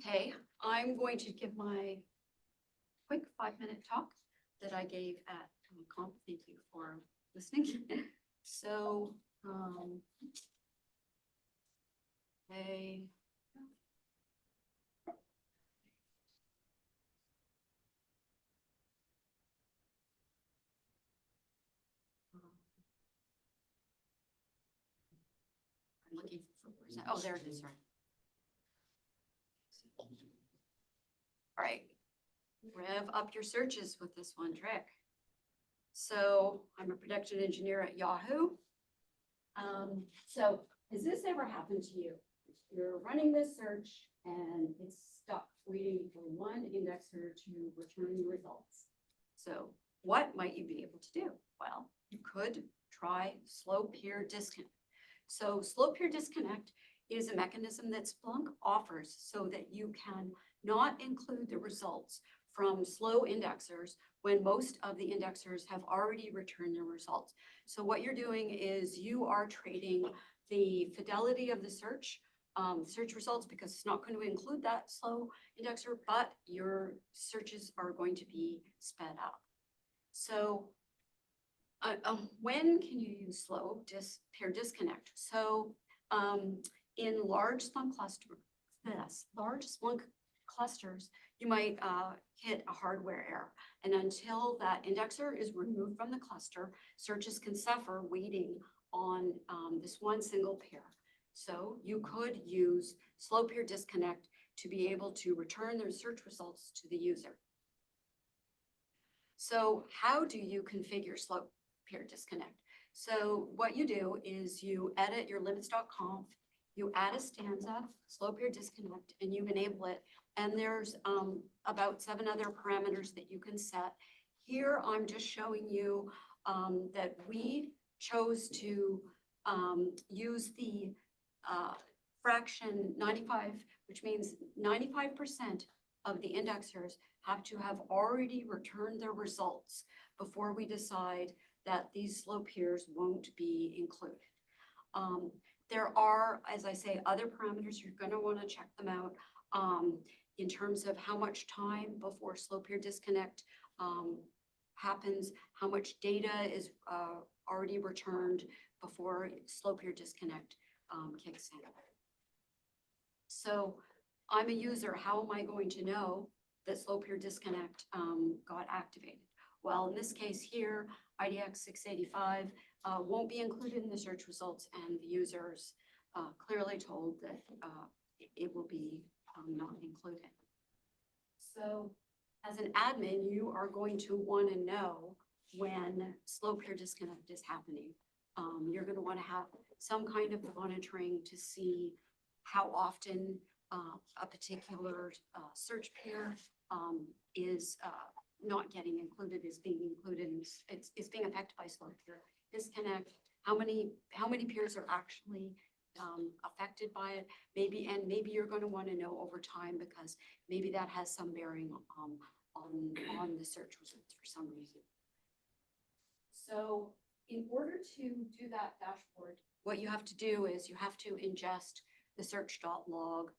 Okay, I'm going to give my quick 5-minute talk that I gave at Comp. Thank you for listening. So, hey. I'm looking for, where's that? Oh, there it is, right. All right, rev up your searches with this one trick. So I'm a production engineer at Yahoo. So has this ever happened to you? You're running this search and it's stuck waiting for one indexer to return the results. So what might you be able to do? Well, you could try slow peer disconnect. So slow peer disconnect is a mechanism that Splunk offers so that you can not include the results from slow indexers when most of the indexers have already returned their results. So what you're doing is you are trading the fidelity of the search results, because it's not going to include that slow indexer, but your searches are going to be sped up. So when can you use slow peer disconnect? So in large Splunk clusters, you might hit a hardware error. And until that indexer is removed from the cluster, searches can suffer waiting on this one single pair. So you could use slow peer disconnect to be able to return their search results to the user. So how do you configure slow peer disconnect? So what you do is you edit your limits.conf, you add a stanza, slow peer disconnect, and you enable it. And there's about 7 other parameters that you can set. Here, I'm just showing you that we chose to use the fraction 95, which means 95% of the indexers have to have already returned their results before we decide that these slow peers won't be included. There are, as I say, other parameters. You're going to want to check them out in terms of how much time before slow peer disconnect happens, how much data is already returned before slow peer disconnect kicks in. So I'm a user. How am I going to know that slow peer disconnect got activated? Well, in this case here, IDX 685 won't be included in the search results, and the users clearly told that it will be not included. So as an admin, you are going to want to know when slow peer disconnect is happening. You're going to want to have some kind of monitoring to see how often a particular search pair is not getting included, is being included, and it's being affected by slow peer disconnect. How many peers are actually affected by it? Maybe you're going to want to know over time, because maybe that has some bearing on the search results for some reason. So in order to do that dashboard, what you have to do is you have to ingest the search.log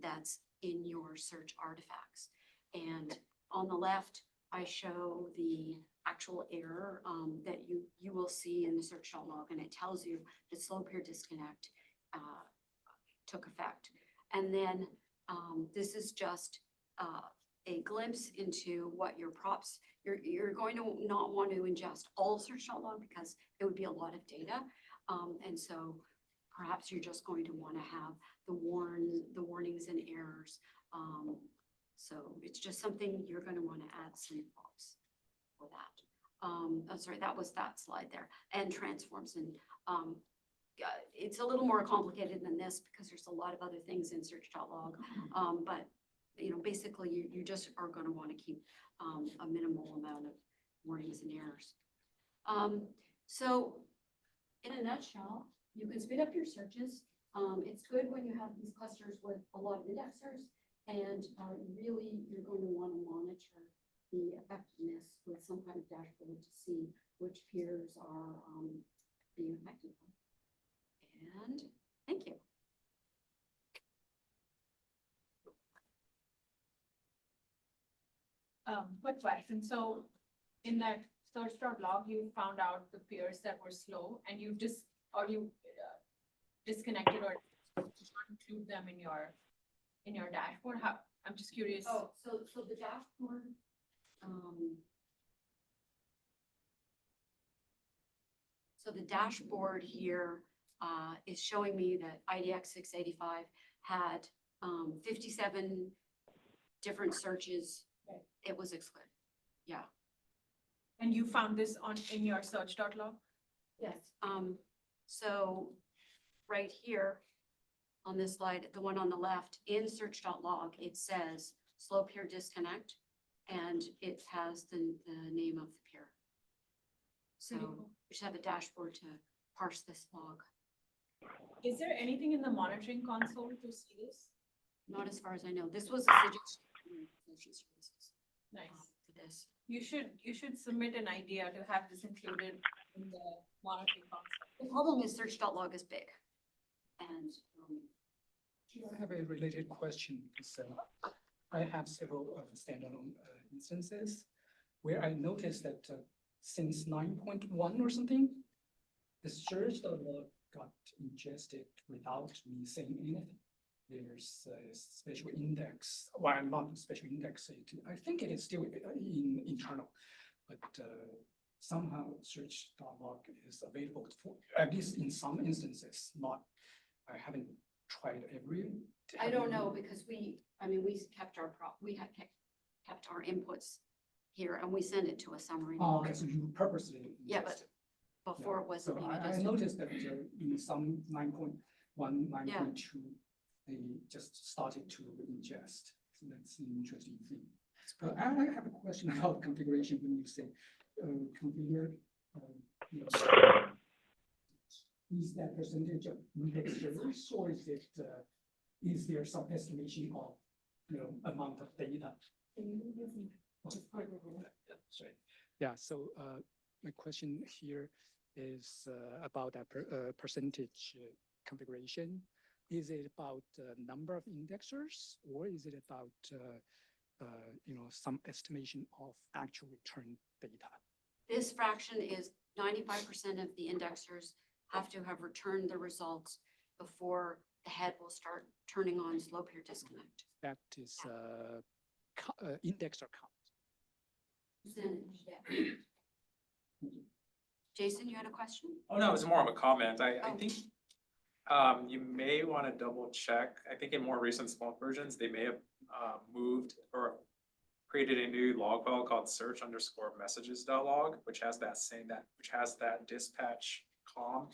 that's in your search artifacts. And on the left, I show the actual error that you will see in the search.log, and it tells you that slow peer disconnect took effect. And then this is just a glimpse into what your props, you're going to not want to ingest all search.log because it would be a lot of data. And so perhaps you're just going to want to have the warnings and errors. So it's just something you're going to want to add some props for that. Oh, sorry, that was that slide there. And transforms, and it's a little more complicated than this because there's a lot of other things in search.log. But basically you just are going to want to keep a minimal amount of warnings and errors. So in a nutshell, you can speed up your searches. It's good when you have these clusters with a lot of indexers, and really you're going to want to monitor the effectiveness with some kind of dashboard to see which peers are being affected. And thank you. Quick question. So in that search.log, you found out the peers that were slow and you disconnected or did not include them in your dashboard? How, I'm just curious. Oh, so the dashboard, so the dashboard here, is showing me that IDX 685 had, 57 different searches. Right. It was excluded. Yeah. And you found this in your search.log? Yes. So right here on this slide, the one on the left, in search.log, it says slow peer disconnect, and it has the name of the peer. So we should have a dashboard to parse this log. Is there anything in the monitoring console to see this? Not as far as I know. This was a suggestion from Information Services, Nice. for this. You should submit an idea to have this included in the monitoring console. The problem is search.log is big. And, I have a related question, because I have several standalone instances where I noticed that since 9.1 or something, the search log got ingested without me saying anything. There's a special index, well, not special index, I think it is still in internal, but somehow search.log is available for, at least in some instances, not, I haven't tried every. I don't know, because we kept kept our inputs here, and we send it to a summary. Oh, okay, so you purposely. Yeah, but ingested. before it wasn't So being I adjusted. noticed that in some 9.1, 9.2, they just started to ingest. So that's an interesting thing. I have a question about configuration when you say configure. Is that percentage of index servers, or is it is there some estimation of amount of data? Sorry. Yeah. So my question here is about that percentage configuration. Is it about number of indexers, or is it about some estimation of actual return data? This fraction is 95% of the indexers have to have returned the results before the head will start turning on slow peer disconnect. That is indexer count. Percentage, yeah. Jason, you had a question? Oh, no, it was more of a comment. I Oh. think you may want to double check. I think in more recent Splunk versions, they may have moved or created a new log file called search_messages.log, which has that dispatch com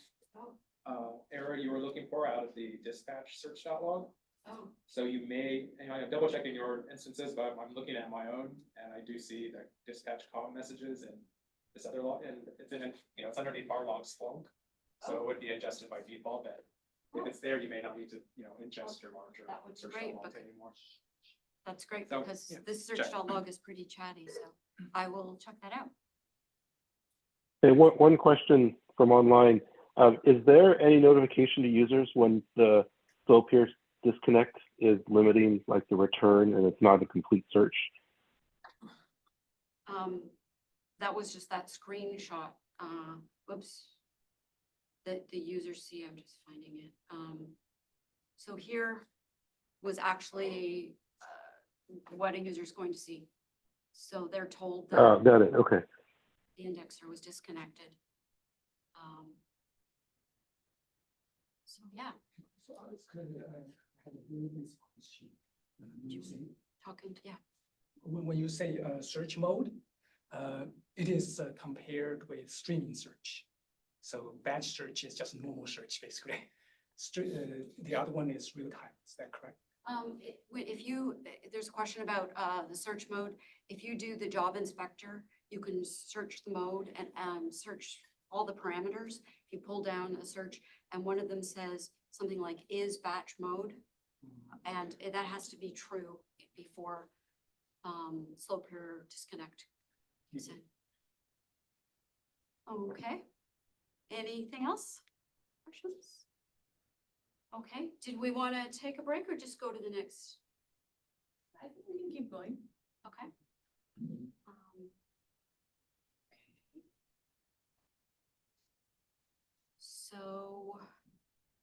error you were looking for out of the dispatch search.log. Oh, So you may, I'm double checking your instances, but I'm looking at my own, and I do see the dispatch com messages and this other log, and it's in it's underneath our log Splunk. So it would be adjusted by default, but if it's there, you may not need to, ingest your larger That would be search great, log but- anymore. that's great, So, because yeah, this check. search.log is pretty chatty, so I will check that out. Hey, one question from online. Is there any notification to users when the slow peer disconnect is limiting like the return and it's not a complete search? That was just that screenshot, whoops. That the users see, I'm just finding it. So here was actually what a user is going to see. So they're told that Oh, got it. Okay. the indexer was disconnected. So yeah, So I was kind of had a really basic question. When you say search mode, it is compared with streaming search. So batch search is just normal search, basically. The other one is real time. Is that correct? there's a question about the search mode. If you do the job inspector, you can search the mode and search all the parameters. If you pull down a search and one of them says something like is batch mode, and that has to be true before slow peer disconnect is in. Okay. Anything else? Questions? Okay, did we want to take a break or just go to the next? I think we can keep going. Okay. So,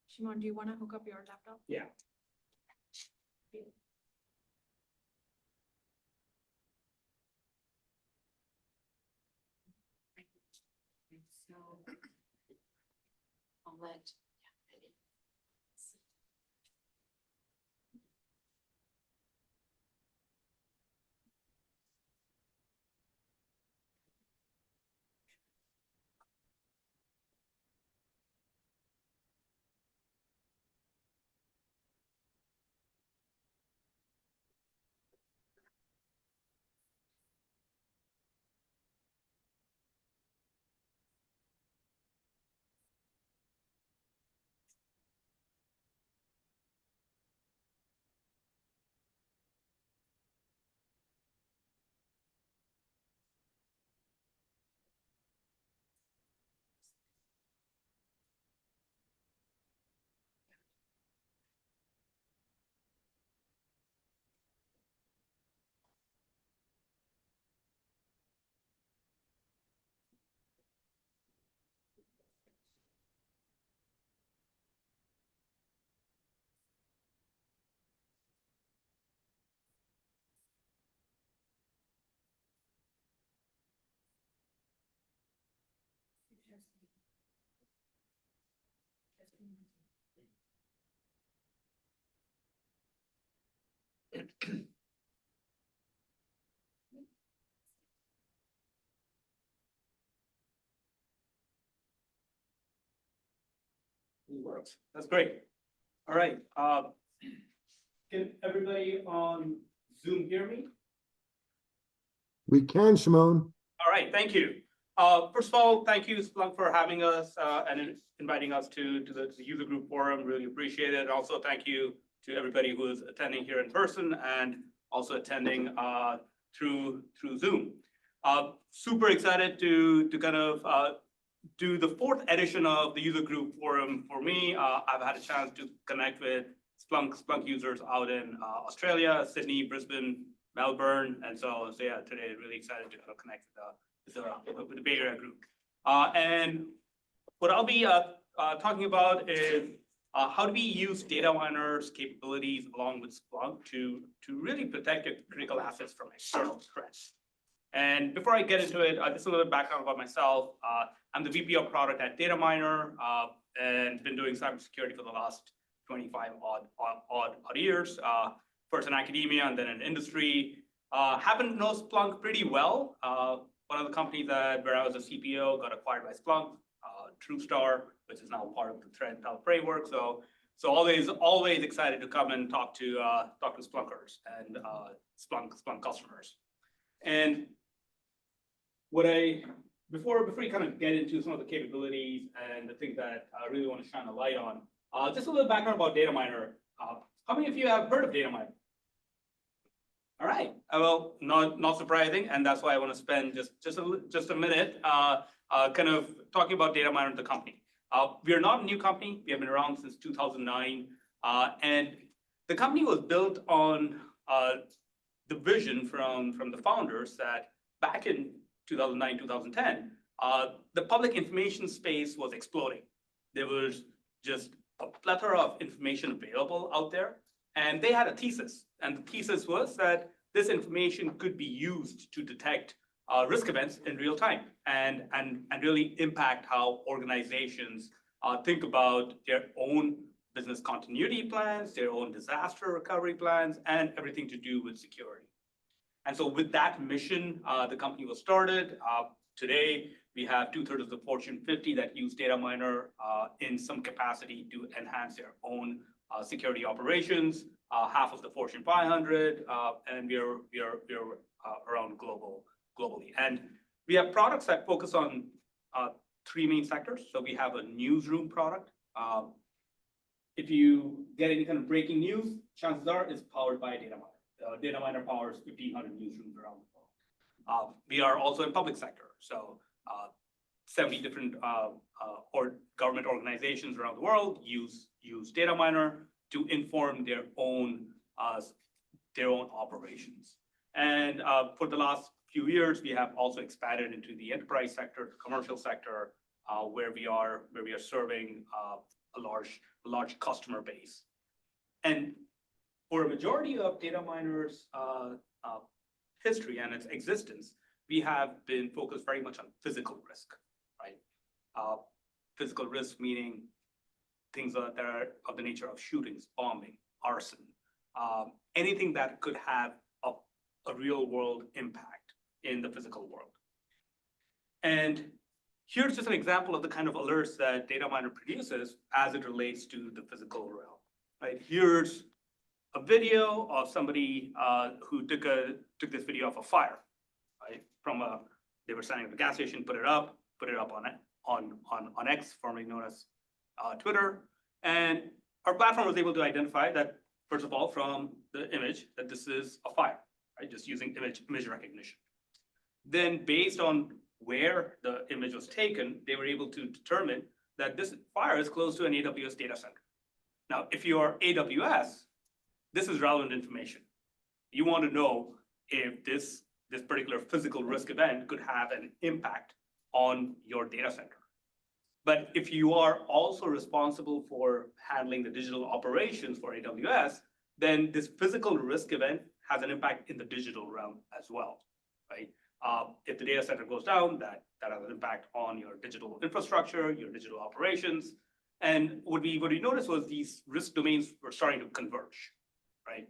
Shimon, do you want to hook up your laptop? Yeah. so I'll let. It works. That's great. All right. Can everybody on Zoom hear me? We can, Shimon. All right, thank you. First of all, thank you, Splunk, for having us and inviting us to the user group forum. Really appreciate it. Also, thank you to everybody who is attending here in person and also attending through Zoom. Super excited to kind of do the 4th edition of the user group forum for me. I've had a chance to connect with Splunk users out in Australia, Sydney, Brisbane, Melbourne, and so yeah, today really excited to kind of connect with the Bay Area group. And what I'll be talking about is how do we use Dataminr's capabilities along with Splunk to really protect your critical assets from external threats. And before I get into it, just a little background about myself. I'm the VP of product at Dataminr and been doing cybersecurity for the last 25 odd years. First in academia and then in industry. Happen to know Splunk pretty well. One of the companies where I was a CPO got acquired by Splunk, TrueStar, which is now part of the threat intel framework. So always excited to come and talk to Splunkers and Splunk customers. And before we kind of get into some of the capabilities and the things that I really want to shine a light on, just a little background about Dataminr. How many of you have heard of Dataminr? All right, well, not surprising, and that's why I want to spend just a minute kind of talking about Dataminr, the company. We are not a new company. We have been around since 2009, and the company was built on the vision from the founders that back in 2009, 2010, the public information space was exploding. There was just a plethora of information available out there, and they had a thesis. And the thesis was that this information could be used to detect risk events in real time and really impact how organizations think about their own business continuity plans, their own disaster recovery plans, and everything to do with security. And so with that mission, the company was started. Today, we have 2/3 of the Fortune 50 that use Dataminr in some capacity to enhance their own security operations, half of the Fortune 500, and we're around globally. And we have products that focus on 3 main sectors. So we have a newsroom product. If you get any kind of breaking news, chances are it's powered by Dataminr. Dataminr powers 1,500 newsrooms around the world. We are also in public sector. So 70 different government organizations around the world use Dataminr to inform their own operations. And for the last few years, we have also expanded into the enterprise sector, the commercial sector, where we are serving a large customer base. And for a majority of Dataminr's history and its existence, we have been focused very much on physical risk, right? Physical risk meaning things that are of the nature of shootings, bombing, arson, anything that could have a real world impact in the physical world. And here's just an example of the kind of alerts that Dataminr produces as it relates to the physical realm, right? Here's a video of somebody who took this video of a fire, right? They were standing at the gas station, put it up on X, formerly known as Twitter. And our platform was able to identify that, first of all, from the image, that this is a fire, right? Just using image recognition. Then based on where the image was taken, they were able to determine that this fire is close to an AWS data center. Now, if you are AWS, this is relevant information. You want to know if this particular physical risk event could have an impact on your data center. But if you are also responsible for handling the digital operations for AWS, then this physical risk event has an impact in the digital realm as well, right? If the data center goes down, that has an impact on your digital infrastructure, your digital operations. And what we noticed was these risk domains were starting to converge, right?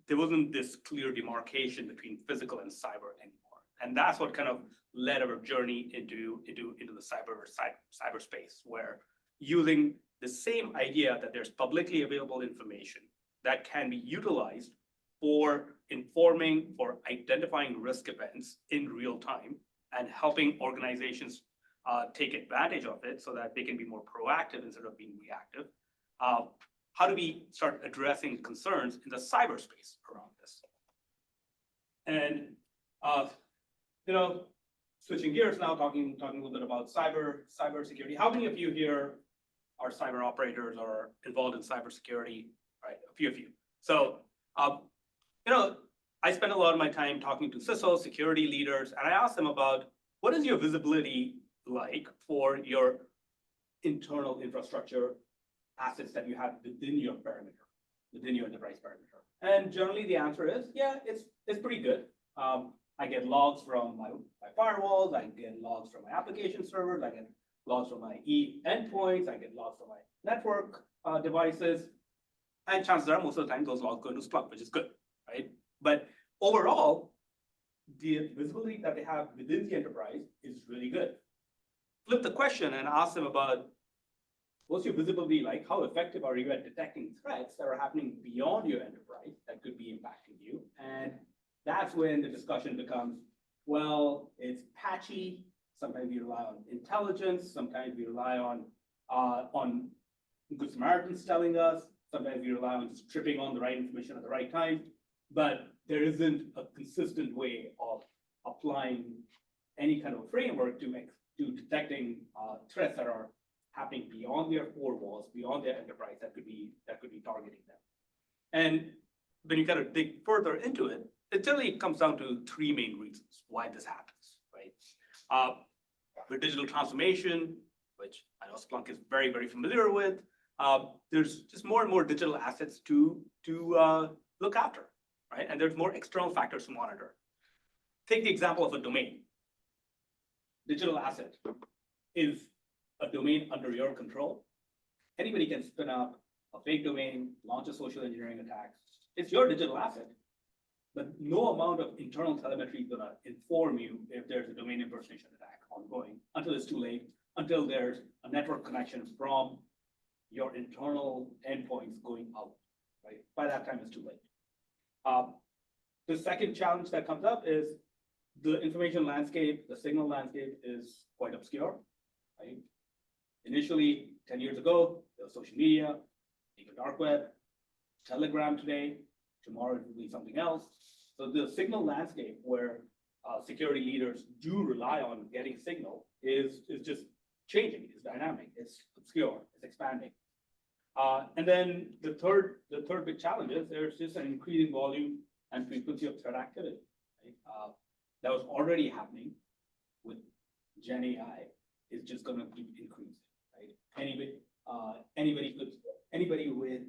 There wasn't this clear demarcation between physical and cyber anymore. And that's what kind of led our journey into the cyberspace, where using the same idea that there's publicly available information that can be utilized for informing, for identifying risk events in real time and helping organizations take advantage of it so that they can be more proactive instead of being reactive. How do we start addressing concerns in the cyberspace around this? And switching gears now, talking a little bit about cybersecurity. How many of you here are cyber operators or involved in cybersecurity? Right, a few of you. So, I spend a lot of my time talking to CISOs, security leaders, and I ask them about what is your visibility like for your internal infrastructure assets that you have within your perimeter, within your enterprise perimeter. And generally the answer is, yeah, it's pretty good. I get logs from my firewalls, I get logs from my application servers, I get logs from my endpoints, I get logs from my network devices. And chances are most of the time those logs go into Splunk, which is good, right? But overall, the visibility that they have within the enterprise is really good. Flip the question and ask them about what's your visibility like? How effective are you at detecting threats that are happening beyond your enterprise that could be impacting you? And that's when the discussion becomes, well, it's patchy. Sometimes we rely on intelligence. Sometimes we rely on Good Samaritans telling us. Sometimes we rely on just tripping on the right information at the right time. But there isn't a consistent way of applying any kind of framework to detecting threats that are happening beyond their four walls, beyond their enterprise that could be targeting them. And when you kind of dig further into it, it generally comes down to three main reasons why this happens, right? With digital transformation, which I know Splunk is very, very familiar with, there's just more and more digital assets to look after, right? And there's more external factors to monitor. Take the example of a domain. Digital asset is a domain under your control. Anybody can spin up a fake domain, launch a social engineering attack. It's your digital asset, but no amount of internal telemetry is gonna inform you if there's a domain impersonation attack ongoing until it's too late, until there's a network connection from your internal endpoints going out, right? By that time, it's too late. The second challenge that comes up is the information landscape, the signal landscape is quite obscure, right? Initially, 10 years ago, there was social media, the dark web, Telegram today, tomorrow it will be something else. So the signal landscape where security leaders do rely on getting signal is just changing, it's dynamic, it's obscure, it's expanding. And then the third big challenge is there's just an increasing volume and frequency of threat activity, right? That was already happening with Gen AI. is just gonna keep increasing, right? Anybody with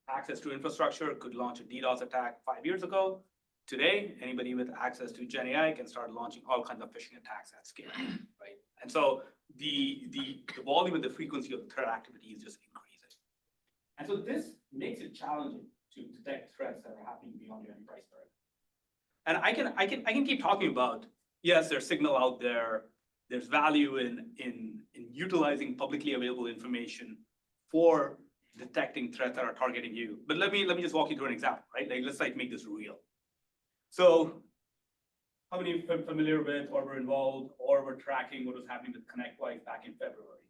access to infrastructure could launch a DDoS attack 5 years ago. Today, anybody with access to Gen AI can start launching all kinds of phishing attacks at scale, right? And so the volume and the frequency of threat activity is just increasing. And so this makes it challenging to detect threats that are happening beyond your enterprise perimeter. And I can keep talking about, yes, there's signal out there. There's value in utilizing publicly available information for detecting threats that are targeting you. But let me just walk you through an example, right? Like, let's make this real. So how many are familiar with or were involved or were tracking what was happening with ConnectWise back in February?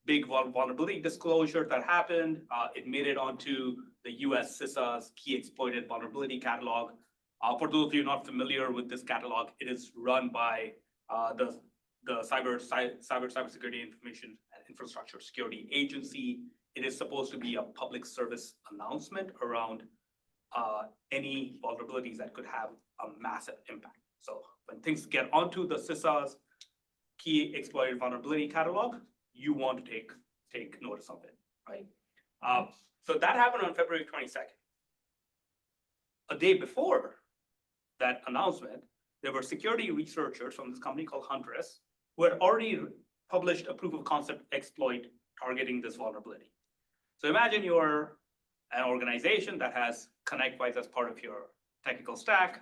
Big vulnerability disclosure that happened. It made it onto the US CISA's key exploited vulnerability catalog. For those of you not familiar with this catalog, it is run by the Cybersecurity Information and Infrastructure Security Agency. It is supposed to be a public service announcement around any vulnerabilities that could have a massive impact. So when things get onto the CISA's key exploited vulnerability catalog, you want to take notice of it, right? So that happened on February 22nd. A day before that announcement, there were security researchers from this company called Huntress who had already published a proof of concept exploit targeting this vulnerability. So imagine you're an organization that has ConnectWise as part of your technical stack.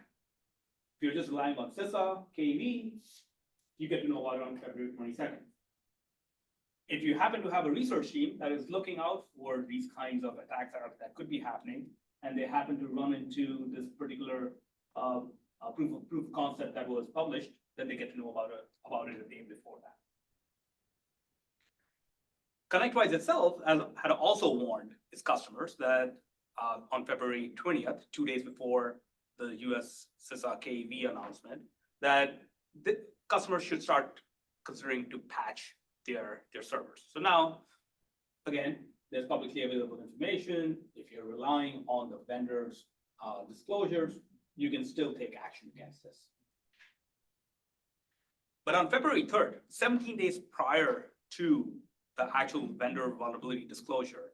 If you're just relying on CISA, KV, you get to know about it on February 22nd. If you happen to have a research team that is looking out for these kinds of attacks that could be happening, and they happen to run into this particular proof of concept that was published, then they get to know about it a day before that. ConnectWise itself had also warned its customers that on February 20th, 2 days before the US CISA KV announcement, that the customers should start considering to patch their servers. So now, again, there's publicly available information. If you're relying on the vendor's disclosures, you can still take action against this. But on February 3rd, 17 days prior to the actual vendor vulnerability disclosure,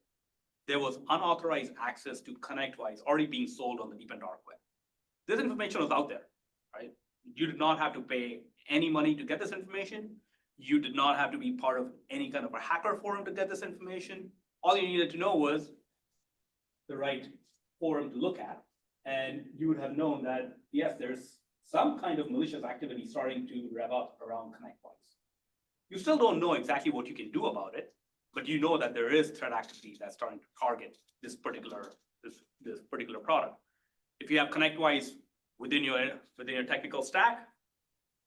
there was unauthorized access to ConnectWise already being sold on the deep and dark web. This information was out there, right? You did not have to pay any money to get this information. You did not have to be part of any kind of a hacker forum to get this information. All you needed to know was the right forum to look at. And you would have known that, yes, there's some kind of malicious activity starting to rev up around ConnectWise. You still don't know exactly what you can do about it, but you know that there is threat activity that's starting to target this particular product. If you have ConnectWise within your technical stack,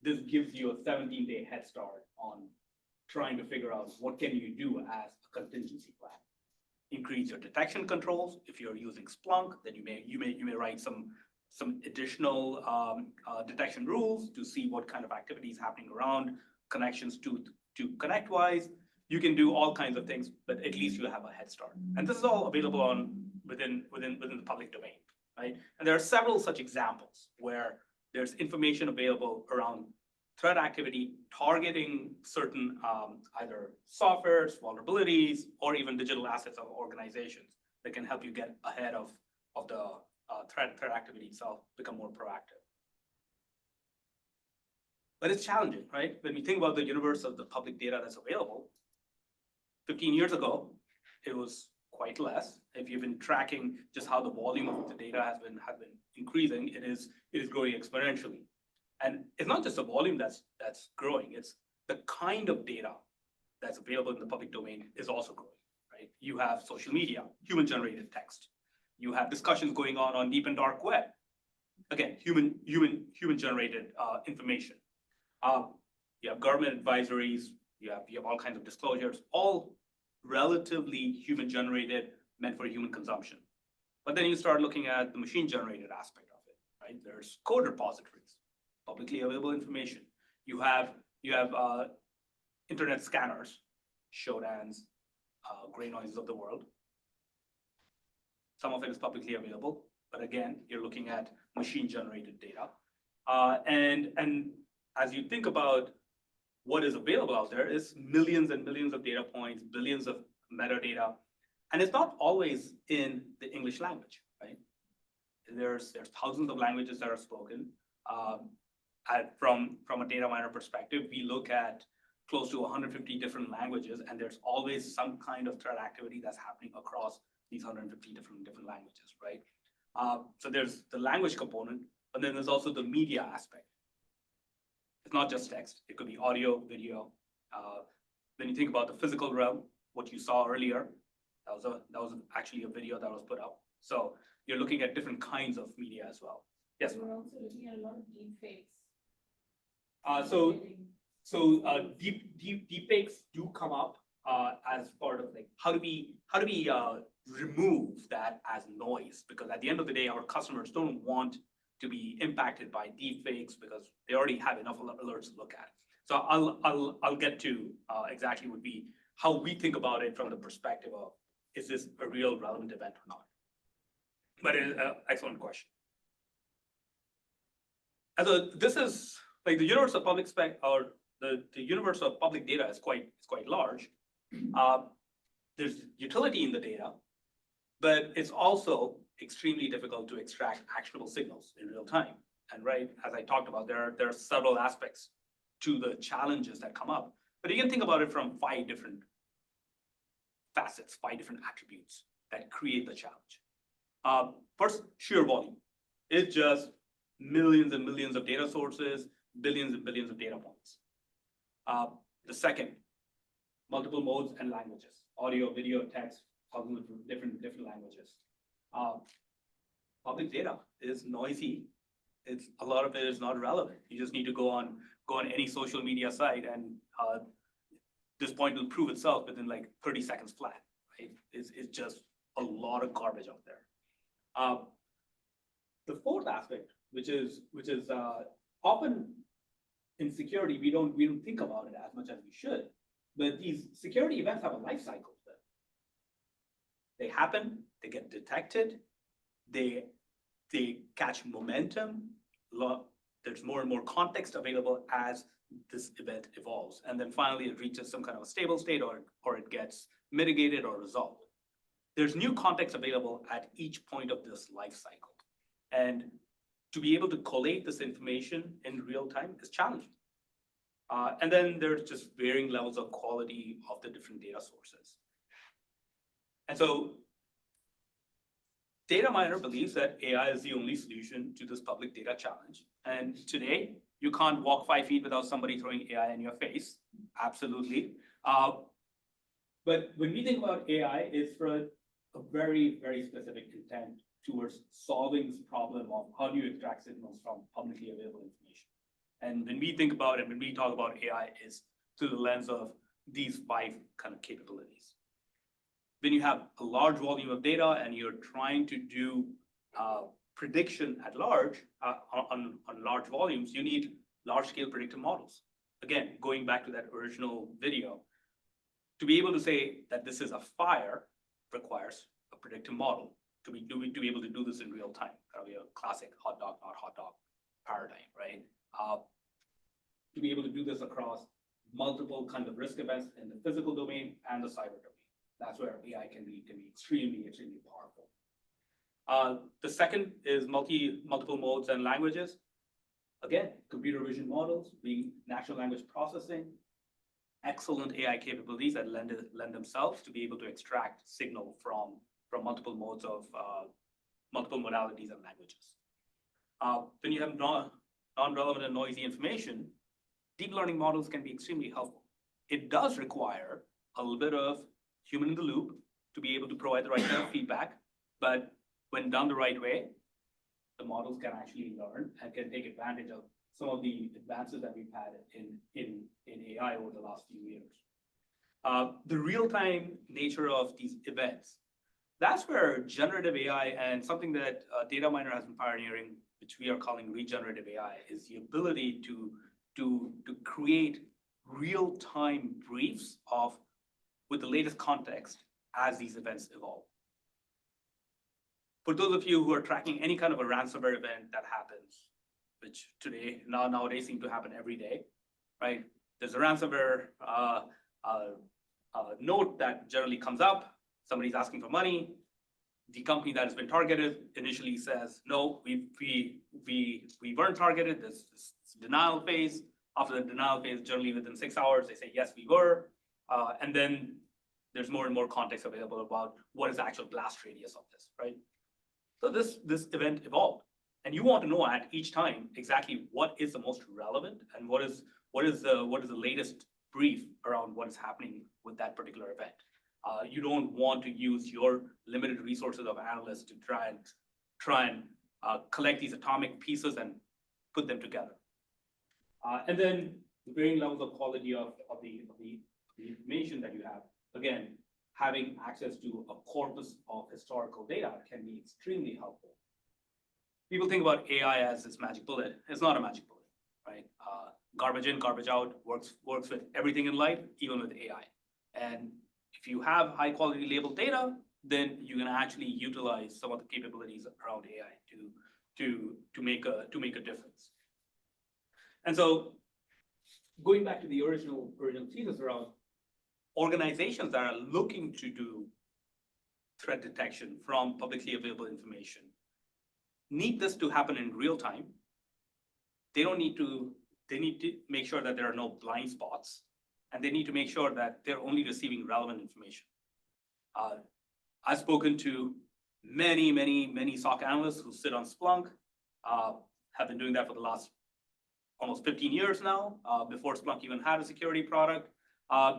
this gives you a 17-day head start on trying to figure out what can you do as a contingency plan. Increase your detection controls. If you're using Splunk, then you may write some additional detection rules to see what kind of activity is happening around connections to ConnectWise. You can do all kinds of things, but at least you have a head start. And this is all available within the public domain, right? And there are several such examples where there's information available around threat activity targeting certain either softwares, vulnerabilities, or even digital assets of organizations that can help you get ahead of the threat activity itself, become more proactive. But it's challenging, right? When we think about the universe of the public data that's available, 15 years ago, it was quite less. If you've been tracking just how the volume of the data has been increasing, it is growing exponentially. And it's not just the volume that's growing, it's the kind of data that's available in the public domain is also growing, right? You have social media, human-generated text. You have discussions going on deep and dark web. Again, human-generated information. You have government advisories, you have all kinds of disclosures, all relatively human-generated, meant for human consumption. But then you start looking at the machine-generated aspect of it, right? There's code repositories, publicly available information. You have internet scanners, Shodans, Gray Noises of the world. Some of it is publicly available, but again, you're looking at machine-generated data. And as you think about what is available out there is millions and millions of data points, billions of metadata, and it's not always in the English language, right? There's thousands of languages that are spoken. From a Dataminr perspective, we look at close to 150 different languages, and there's always some kind of threat activity that's happening across these 150 different languages, right? So there's the language component, but then there's also the media aspect. It's not just text, it could be audio, video. When you think about the physical realm, what you saw earlier, that was actually a video that was put up. So you're looking at different kinds of media as well. Yes. We're also looking at a lot of deep fakes. Deep fakes do come up as part of like how do we remove that as noise, because at the end of the day, our customers don't want to be impacted by deep fakes because they already have enough alerts to look at. So I'll get to exactly would be how we think about it from the perspective of, is this a real relevant event or not? But it is an excellent question. And so this is like the universe of public spec, or the universe of public data is quite large. There's utility in the data, but it's also extremely difficult to extract actionable signals in real time. And right, as I talked about, there are several aspects to the challenges that come up. But you can think about it from 5 different facets, 5 different attributes that create the challenge. First, sheer volume. It's just millions and millions of data sources, billions and billions of data points. The second, multiple modes and languages, audio, video, text, thousands of different languages. Public data is noisy. A lot of it is not relevant. You just need to go on any social media site, and this point will prove itself within like 30 seconds flat. Right? It's just a lot of garbage out there. The fourth aspect, which is often in security, we don't think about it as much as we should, but these security events have a life cycle to them. They happen, they get detected, they catch momentum. There's more and more context available as this event evolves, and then finally it reaches some kind of a stable state, or it gets mitigated or resolved. There's new context available at each point of this life cycle, and to be able to collate this information in real time is challenging. And then there's just varying levels of quality of the different data sources. And so Dataminr believes that AI is the only solution to this public data challenge. And today, you can't walk 5 feet without somebody throwing AI in your face. Absolutely. But when we think about AI, it's for a very, very specific intent towards solving this problem of how do you extract signals from publicly available information. And when we think about it, when we talk about AI, is through the lens of these 5 kind of capabilities. When you have a large volume of data and you're trying to do prediction at large, on large volumes, you need large-scale predictive models. Again, going back to that original video, to be able to say that this is a fire requires a predictive model to be able to do this in real time. That'll be a classic hot dog, not hot dog paradigm, right? To be able to do this across multiple kinds of risk events in the physical domain and the cyber domain. That's where AI can be extremely powerful. The second is multiple modes and languages. Again, computer vision models, being natural language processing, excellent AI capabilities that lend themselves to be able to extract signal from multiple modes of multiple modalities and languages. When you have non-relevant and noisy information, deep learning models can be extremely helpful. It does require a little bit of human in the loop to be able to provide the right kind of feedback, but when done the right way, the models can actually learn and can take advantage of some of the advances that we've had in AI over the last few years. The real-time nature of these events, that's where generative AI and something that Dataminr has been pioneering, which we are calling regenerative AI, is the ability to create real-time briefs with the latest context as these events evolve. For those of you who are tracking any kind of a ransomware event that happens, which nowadays seem to happen every day, right? there's a ransomware note that generally comes up. Somebody's asking for money. The company that has been targeted initially says, no, we weren't targeted. This denial phase. After the denial phase, generally within 6 hours, they say, yes, we were. And then there's more and more context available about what is the actual blast radius of this, right? So this event evolved. And you want to know at each time exactly what is the most relevant and what is the latest brief around what is happening with that particular event. You don't want to use your limited resources of analysts to try and collect these atomic pieces and put them together. And then the varying levels of quality of the information that you have. Again, having access to a corpus of historical data can be extremely helpful. People think about AI as this magic bullet. It's not a magic bullet, right? Garbage in, garbage out works with everything in life, even with AI. And if you have high quality labeled data, then you can actually utilize some of the capabilities around AI to make a difference. And so going back to the original thesis around organizations that are looking to do threat detection from publicly available information need this to happen in real time. They need to make sure that there are no blind spots, and they need to make sure that they're only receiving relevant information. I've spoken to many SOC analysts who sit on Splunk, have been doing that for the last almost 15 years now, before Splunk even had a security product.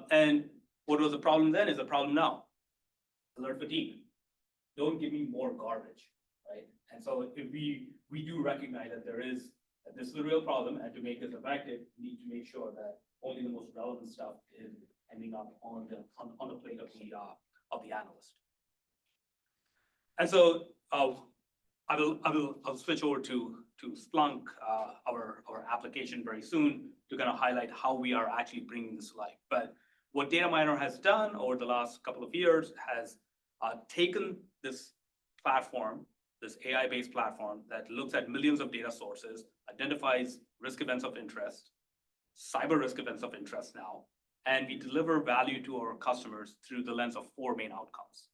And what was the problem then is a problem now. Alert fatigue. Don't give me more garbage, right? And so if we do recognize that this is a real problem, and to make this effective, we need to make sure that only the most relevant stuff is ending up on the plate of the analyst. And so I'll switch over to Splunk, our application very soon, to kind of highlight how we are actually bringing this to life. But what Dataminr has done over the last couple of years has taken this platform, this AI-based platform that looks at millions of data sources, identifies risk events of interest, cyber risk events of interest now, and we deliver value to our customers through the lens of 4 main outcomes.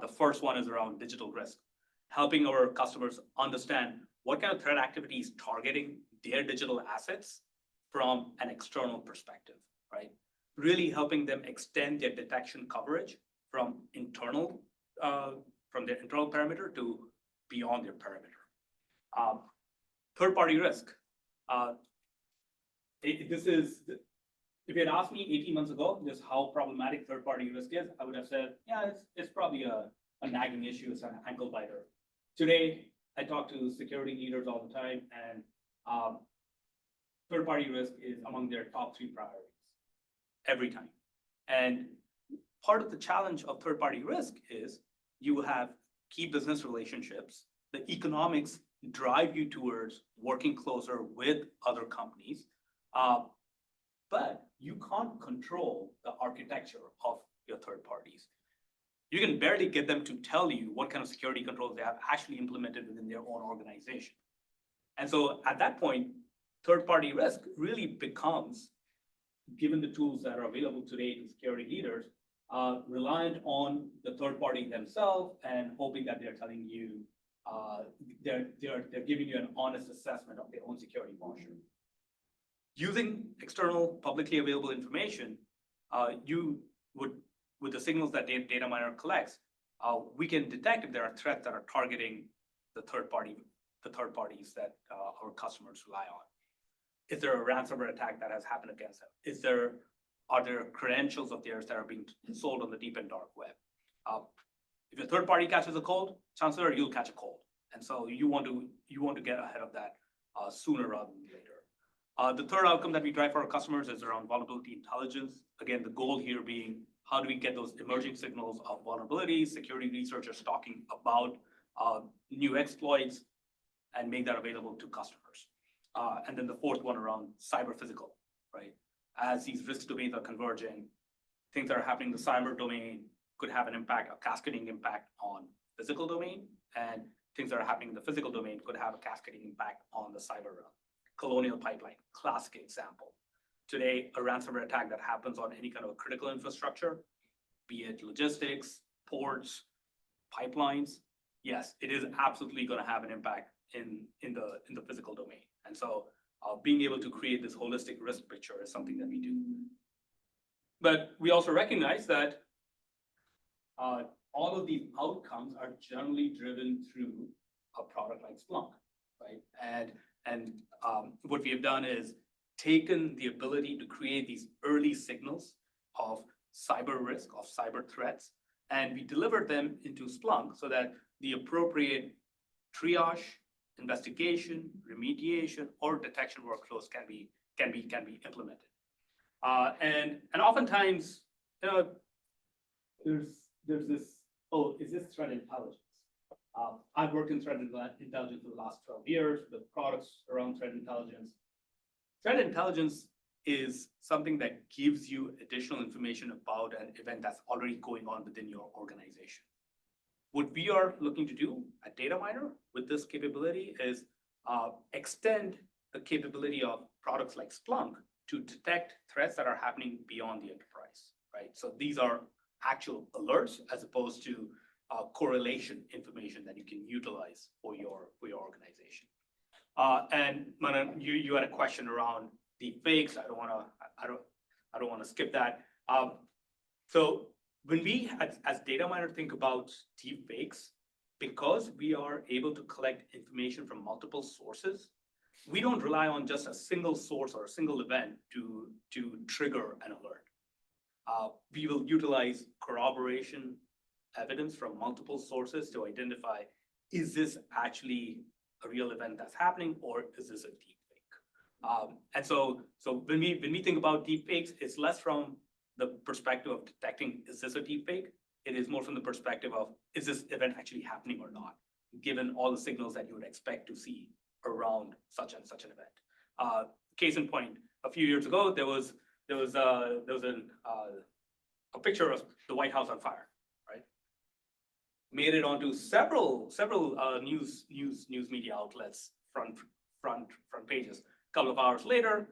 The first one is around digital risk, helping our customers understand what kind of threat activity is targeting their digital assets from an external perspective, right? Really helping them extend their detection coverage from their internal perimeter to beyond their perimeter. Third-party risk. If you had asked me 18 months ago just how problematic third-party risk is, I would have said, yeah, it's probably a nagging issue, it's an ankle biter. Today, I talk to security leaders all the time, and third-party risk is among their top 3 priorities every time. And part of the challenge of third-party risk is you have key business relationships. The economics drive you towards working closer with other companies, but you can't control the architecture of your third parties. You can barely get them to tell you what kind of security controls they have actually implemented within their own organization. And so at that point, third-party risk really becomes, given the tools that are available today to security leaders, reliant on the third party themselves and hoping that they're telling you, they're giving you an honest assessment of their own security posture. Using external publicly available information, with the signals that Dataminr collects, we can detect if there are threats that are targeting the third parties that our customers rely on. Is there a ransomware attack that has happened against them? Are there credentials of theirs that are being sold on the deep and dark web? If a third party catches a cold, chances are you'll catch a cold. And so you want to get ahead of that sooner rather than later. The third outcome that we drive for our customers is around vulnerability intelligence. Again, the goal here being, how do we get those emerging signals of vulnerabilities, security researchers talking about new exploits, and make that available to customers. And then the fourth one around cyber physical, right? As these risk domains are converging, things that are happening in the cyber domain could have an impact, a cascading impact on physical domain, and things that are happening in the physical domain could have a cascading impact on the cyber realm. Colonial pipeline, classic example. today a ransomware attack that happens on any kind of a critical infrastructure, be it logistics, ports, pipelines, yes, it is absolutely going to have an impact in the physical domain. And so being able to create this holistic risk picture is something that we do. But we also recognize that all of these outcomes are generally driven through a product like Splunk, right? And what we have done is taken the ability to create these early signals of cyber risk, of cyber threats, and we delivered them into Splunk so that the appropriate triage, investigation, remediation, or detection workflows can be implemented. And oftentimes, you know, there's this, oh, is this threat intelligence? I've worked in threat intelligence for the last 12 years, the products around threat intelligence. Threat intelligence is something that gives you additional information about an event that's already going on within your organization. What we are looking to do at Dataminr with this capability is extend the capability of products like Splunk to detect threats that are happening beyond the enterprise, right? So these are actual alerts as opposed to correlation information that you can utilize for your organization. And Manan, you had a question around deep fakes. I don't want to skip that. So when we as Dataminr think about deep fakes, because we are able to collect information from multiple sources, we don't rely on just a single source or a single event to trigger an alert. We will utilize corroboration evidence from multiple sources to identify, is this actually a real event that's happening, or is this a deep fake? And so when we think about deep fakes, it's less from the perspective of detecting, is this a deep fake? It is more from the perspective of, is this event actually happening or not, given all the signals that you would expect to see around such and such an event. Case in point, a few years ago, there was a picture of the White House on fire, right? Made it onto several news media outlets front pages. A couple of hours later,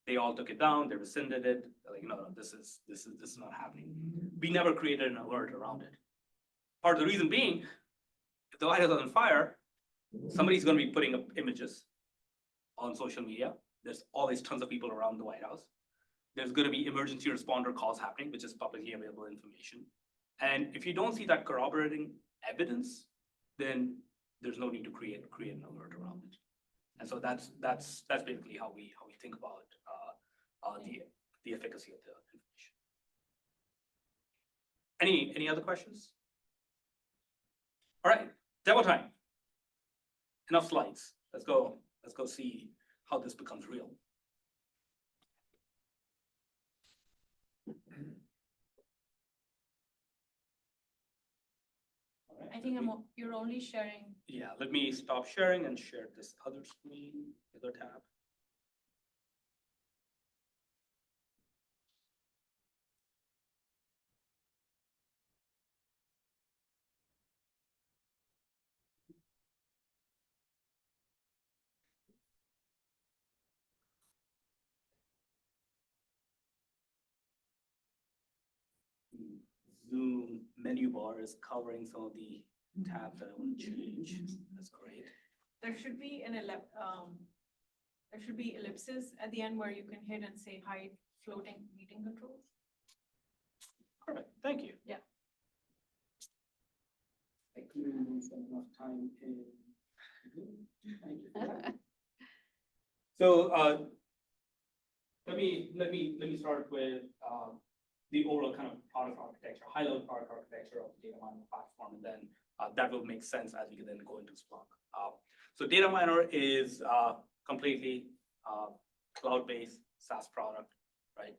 they all took it down. They rescinded it. They're like, no, this is not happening. We never created an alert around it. Part of the reason being, if the White House is on fire, somebody's going to be putting up images on social media. There's always tons of people around the White House. There's going to be emergency responder calls happening, which is publicly available information. And if you don't see that corroborating evidence, then there's no need to create an alert around it. And so that's basically how we think about the efficacy of the information. Any other questions? All right, demo time. Enough slides. Let's go see how this becomes real. I think you're only sharing. Yeah, let me stop sharing and share this other screen, other tab. Zoom menu bar is covering some of the tabs that I want to change. That's great. There should be ellipses at the end where you can hit and say hide floating meeting controls. Perfect, thank you. Yeah. I couldn't spend enough time in. Thank you for that. So let me start with the overall kind of product architecture, high-level product architecture of the Dataminr platform, and then that will make sense as we can then go into Splunk. So Dataminr is completely cloud-based SaaS product, right?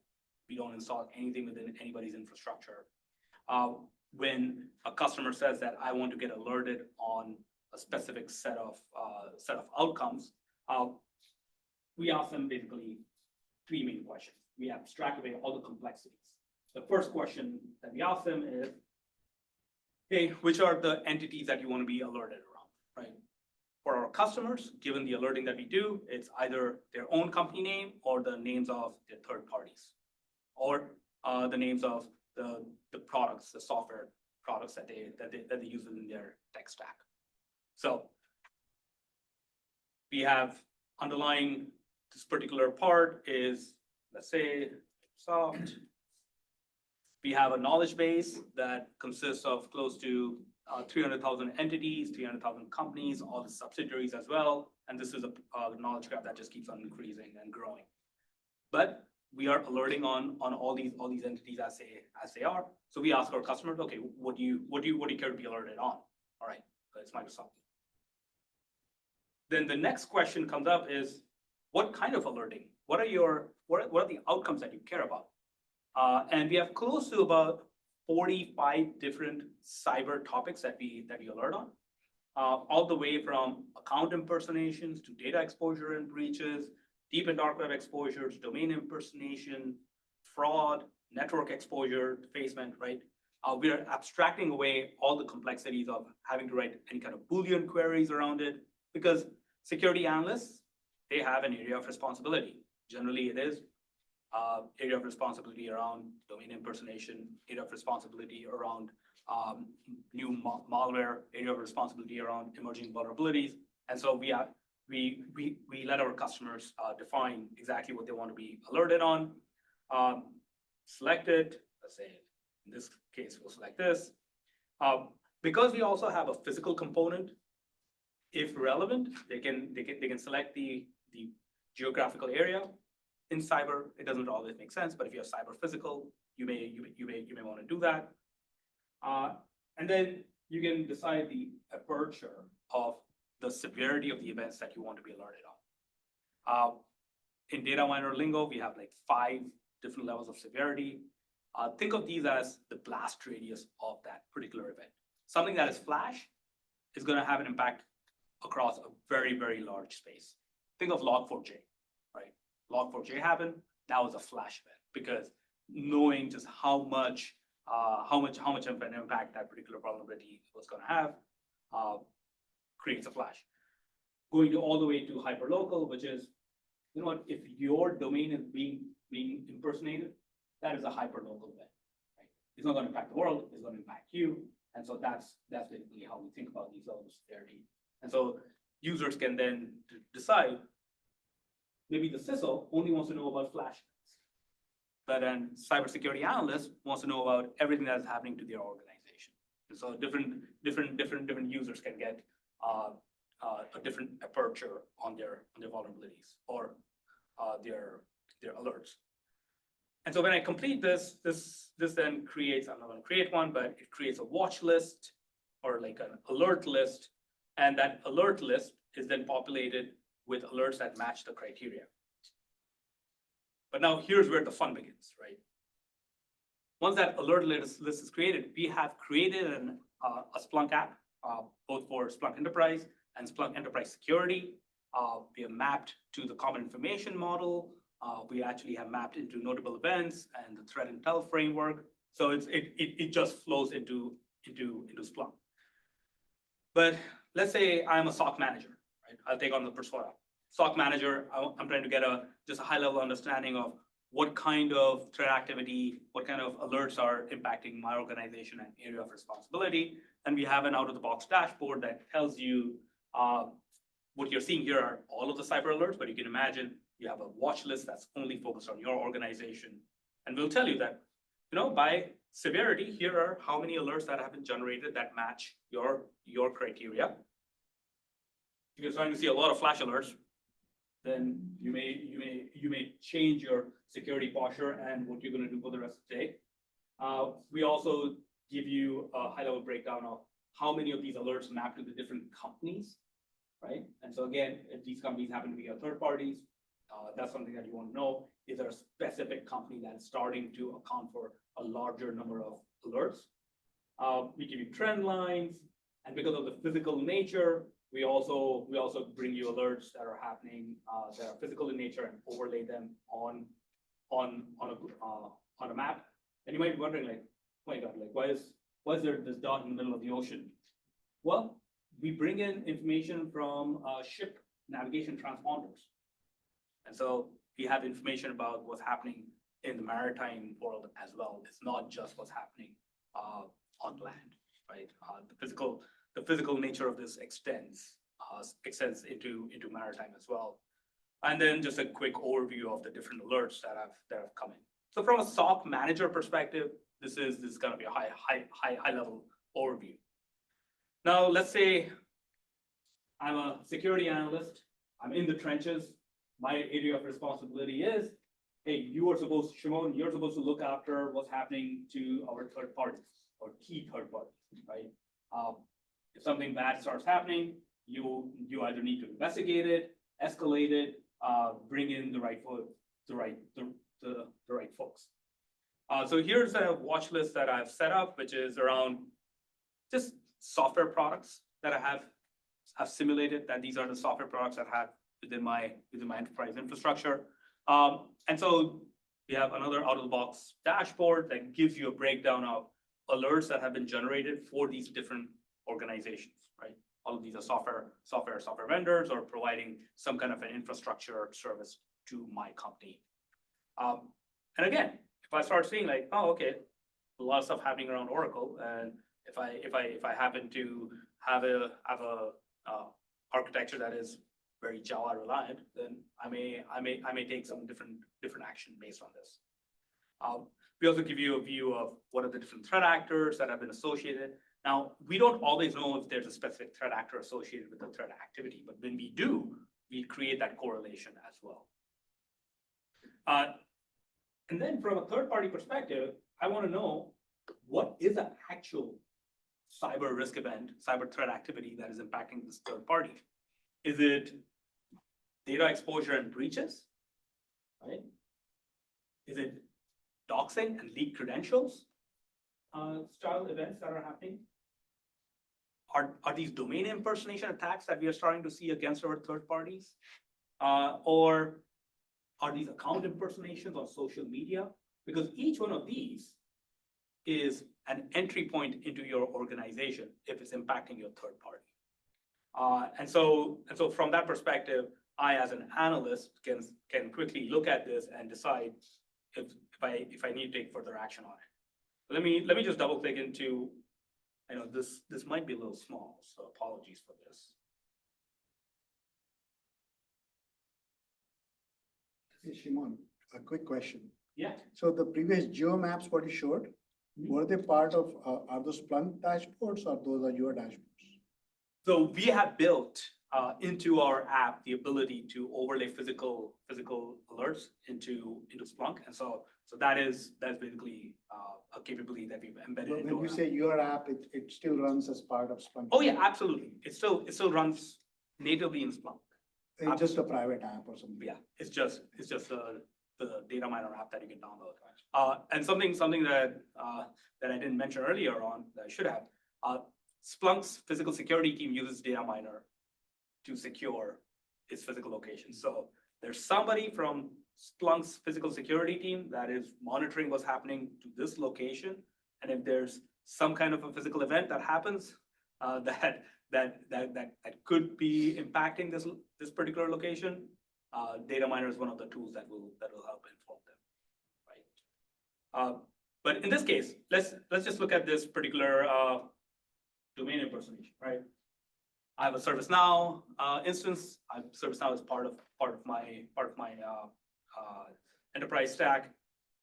We don't install anything within anybody's infrastructure. When a customer says that I want to get alerted on a specific set of outcomes, we ask them basically three main questions. We abstract away all the complexities. The first question that we ask them is, hey, which are the entities that you want to be alerted around, right? For our customers, given the alerting that we do, it's either their own company name or the names of their third parties, or the names of the products, the software products that they use in their tech stack. So we have underlying this particular part is, let's say, soft. We have a knowledge base that consists of close to 300,000 entities, 300,000 companies, all the subsidiaries as well. And this is a knowledge graph that just keeps on increasing and growing. But we are alerting on all these entities as they are. So we ask our customers, okay, what do you care to be alerted on? All right, it's Microsoft. Then the next question comes up is, what kind of alerting? What are the outcomes that you care about? And we have close to about 45 different cyber topics that we alert on, all the way from account impersonations to data exposure and breaches, deep and dark web exposures, domain impersonation, fraud, network exposure, defacement, right? We are abstracting away all the complexities of having to write any kind of Boolean queries around it, because security analysts, they have an area of responsibility. Generally, it is area of responsibility around domain impersonation, area of responsibility around new malware, area of responsibility around emerging vulnerabilities. And so we let our customers define exactly what they want to be alerted on. Select it, let's say, in this case, we'll select this. Because we also have a physical component, if relevant, they can select the geographical area. In cyber, it doesn't always make sense, but if you have cyber physical, you may want to do that. And then you can decide the aperture of the severity of the events that you want to be alerted on. In Dataminr lingo, we have like 5 different levels of severity. Think of these as the blast radius of that particular event. Something that is flash is going to have an impact across a very, very large space. Think of log4j, right? Log4j happened, that was a flash event, because knowing just how much of an impact that particular vulnerability was going to have creates a flash. Going all the way to hyperlocal, which is, you know what, if your domain is being impersonated, that is a hyperlocal event, right? It's not going to impact the world, it's going to impact you. And so that's basically how we think about these levels of severity. And so users can then decide, maybe the CISO only wants to know about flash events, but an cybersecurity analyst wants to know about everything that is happening to their organization. And so different users can get a different aperture on their vulnerabilities or their alerts. And so when I complete this then creates, I'm not going to create one, but it creates a watch list or like an alert list. And that alert list is then populated with alerts that match the criteria. But now here's where the fun begins, right? Once that alert list is created, we have created a Splunk app, both for Splunk Enterprise and Splunk Enterprise Security. We have mapped to the common information model. We actually have mapped into notable events and the threat intel framework. So it just flows into Splunk. But let's say I'm a SOC manager, right? I'll take on the persona. SOC manager, I'm trying to get just a high level understanding of what kind of threat activity, what kind of alerts are impacting my organization and area of responsibility. And we have an out of the box dashboard that tells you what you're seeing here are all of the cyber alerts, but you can imagine you have a watch list that's only focused on your organization. And we'll tell you that, you know, by severity, here are how many alerts that have been generated that match your criteria. If you're starting to see a lot of flash alerts, then you may change your security posture and what you're going to do for the rest of the day. We also give you a high-level breakdown of how many of these alerts map to the different companies, right? And so again, if these companies happen to be your third parties, that's something that you want to know. Is there a specific company that's starting to account for a larger number of alerts? We give you trend lines, and because of the physical nature, we also bring you alerts that are happening that are physical in nature and overlay them on a map. And you might be wondering, like, oh my God, like why is there this dot in the middle of the ocean? Well, we bring in information from ship navigation transponders. And so we have information about what's happening in the maritime world as well. It's not just what's happening on land, right? The physical nature of this extends into maritime as well. And then just a quick overview of the different alerts that have come in. So from a SOC manager perspective, this is going to be a high level overview. Now, let's say I'm a security analyst. I'm in the trenches. My area of responsibility is, hey, Shimon, you're supposed to look after what's happening to our third parties or key third parties, right? If something bad starts happening, you either need to investigate it, escalate it, bring in the right folks. So here's a watch list that I've set up, which is around just software products that I have simulated, that these are the software products that I have within my enterprise infrastructure. And so we have another out-of-the-box dashboard that gives you a breakdown of alerts that have been generated for these different organizations, right? All of these are software vendors or providing some kind of an infrastructure service to my company. And again, if I start seeing like, oh, okay, a lot of stuff happening around Oracle, and if I happen to have a architecture that is very Java reliant, then I may take some different action based on this. We also give you a view of what are the different threat actors that have been associated. Now, we don't always know if there's a specific threat actor associated with the threat activity, but when we do, we create that correlation as well. And then from a third-party perspective, I want to know what is an actual cyber risk event, cyber threat activity that is impacting this third party. Is it data exposure and breaches, right? Is it doxing and leaked credentials style events that are happening? Are these domain impersonation attacks that we are starting to see against our third parties? Or are these account impersonations on social media? Because each one of these is an entry point into your organization if it's impacting your third party. And so from that perspective, I, as an analyst, can quickly look at this and decide if I need to take further action on it. Let me just double click into, I know this might be a little small, so apologies for this. Hey, Shimon, a quick question. Yeah. So the previous geo maps, what you showed, were they part of, are those Splunk dashboards or those are your dashboards? So we have built into our app the ability to overlay physical alerts into Splunk, and so that's basically a capability that we've embedded But into when our you app. say your app, it still runs as part of Splunk? Oh yeah, absolutely. It still runs natively in Splunk. It's just a private app or something? Yeah, it's just the Dataminr app that you can download. And something that I didn't mention earlier on that I should have. Splunk's physical security team uses Dataminr to secure its physical location. So there's somebody from Splunk's physical security team that is monitoring what's happening to this location. And if there's some kind of a physical event that happens that could be impacting this particular location, Dataminr is one of the tools that will help inform them, right? But in this case, let's just look at this particular domain impersonation, right? I have a ServiceNow instance. ServiceNow is part of my enterprise stack,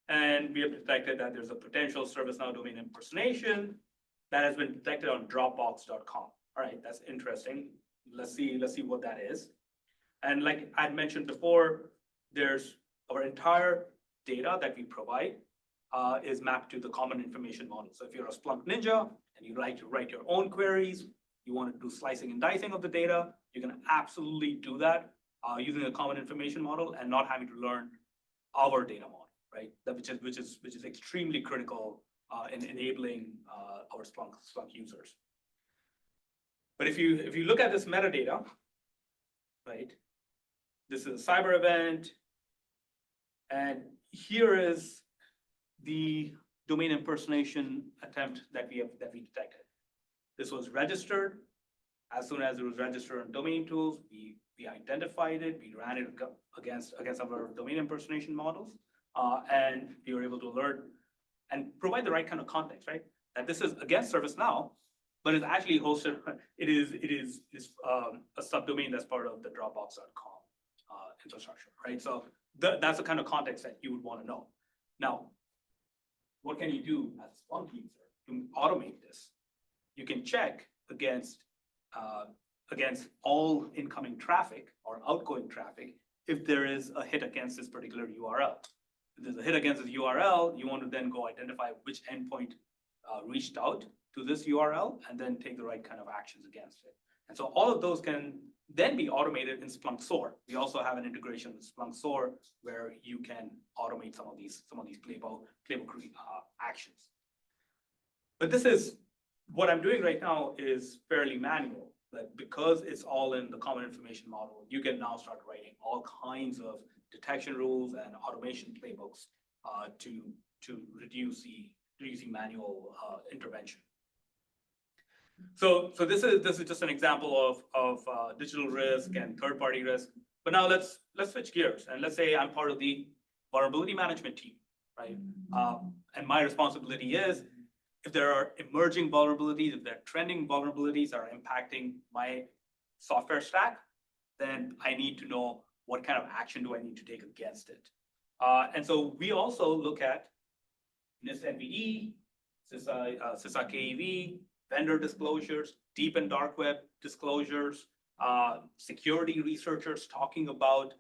and we have detected that there's a potential ServiceNow domain impersonation that has been detected on Dropbox.com. All right, that's interesting. Let's see what that is. And like I mentioned before, there's our entire data that we provide is mapped to the common information model. So if you're a Splunk ninja and you like to write your own queries, you want to do slicing and dicing of the data, you can absolutely do that using a common information model and not having to learn our data model, right? Which is extremely critical in enabling our Splunk users. But if you look at this metadata, right? This is a cyber event, and here is the domain impersonation attempt that we detected. This was registered As soon as it was registered on domain tools, we identified it, we ran it against our domain impersonation models, and we were able to alert and provide the right kind of context, right? That this is against ServiceNow, but it's actually hosted, it is a subdomain that's part of the Dropbox.com infrastructure, right? So that's the kind of context that you would want to know. Now, what can you do as a Splunk user to automate this? You can check against all incoming traffic or outgoing traffic if there is a hit against this particular URL. If there's a hit against this URL, you want to then go identify which endpoint reached out to this URL and then take the right kind of actions against it. And so all of those can then be automated in Splunk SOAR. We also have an integration with Splunk SOAR where you can automate some of these playbook actions. But this is what I'm doing right now is fairly manual. But because it's all in the common information model, you can now start writing all kinds of detection rules and automation playbooks to reduce the manual intervention. So this is just an example of digital risk and third-party risk. But now let's switch gears and let's say I'm part of the vulnerability management team, right? And my responsibility is if there are emerging vulnerabilities, if there are trending vulnerabilities that are impacting my software stack, then I need to know what kind of action do I need to take against it. And so we also look at NIST NVE, CISA KEV, vendor disclosures, deep and dark web disclosures, security researchers talking about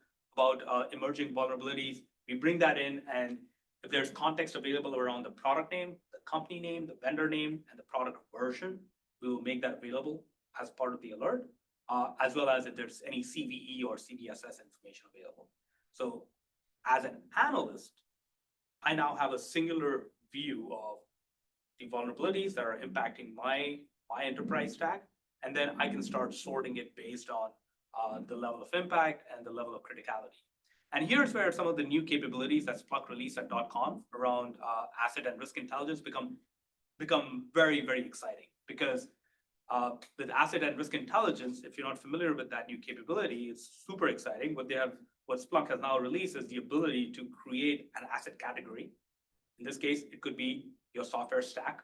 emerging vulnerabilities. We bring that in, and if there's context available around the product name, the company name, the vendor name, and the product version, we will make that available as part of the alert, as well as if there's any CVE or CVSS information available. So as an analyst, I now have a singular view of the vulnerabilities that are impacting my enterprise stack, and then I can start sorting it based on the level of impact and the level of criticality. And here's where some of the new capabilities that Splunk released at .conf around asset and risk intelligence become very, very exciting, because with asset and risk intelligence, if you're not familiar with that new capability, it's super exciting. What Splunk has now released is the ability to create an asset category. In this case, it could be your software stack.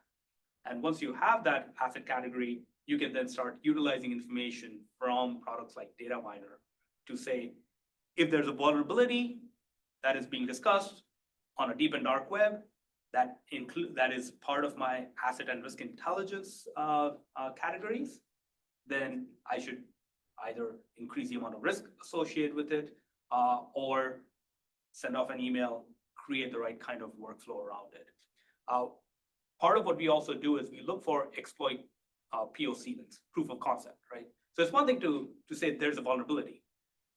And once you have that asset category, you can then start utilizing information from products like Dataminr to say, if there's a vulnerability that is being discussed on a deep and dark web, that is part of my asset and risk intelligence categories, then I should either increase the amount of risk associated with it, or send off an email, create the right kind of workflow around it. Part of what we also do is we look for exploit POC links, proof of concept, right? So it's one thing to say there's a vulnerability,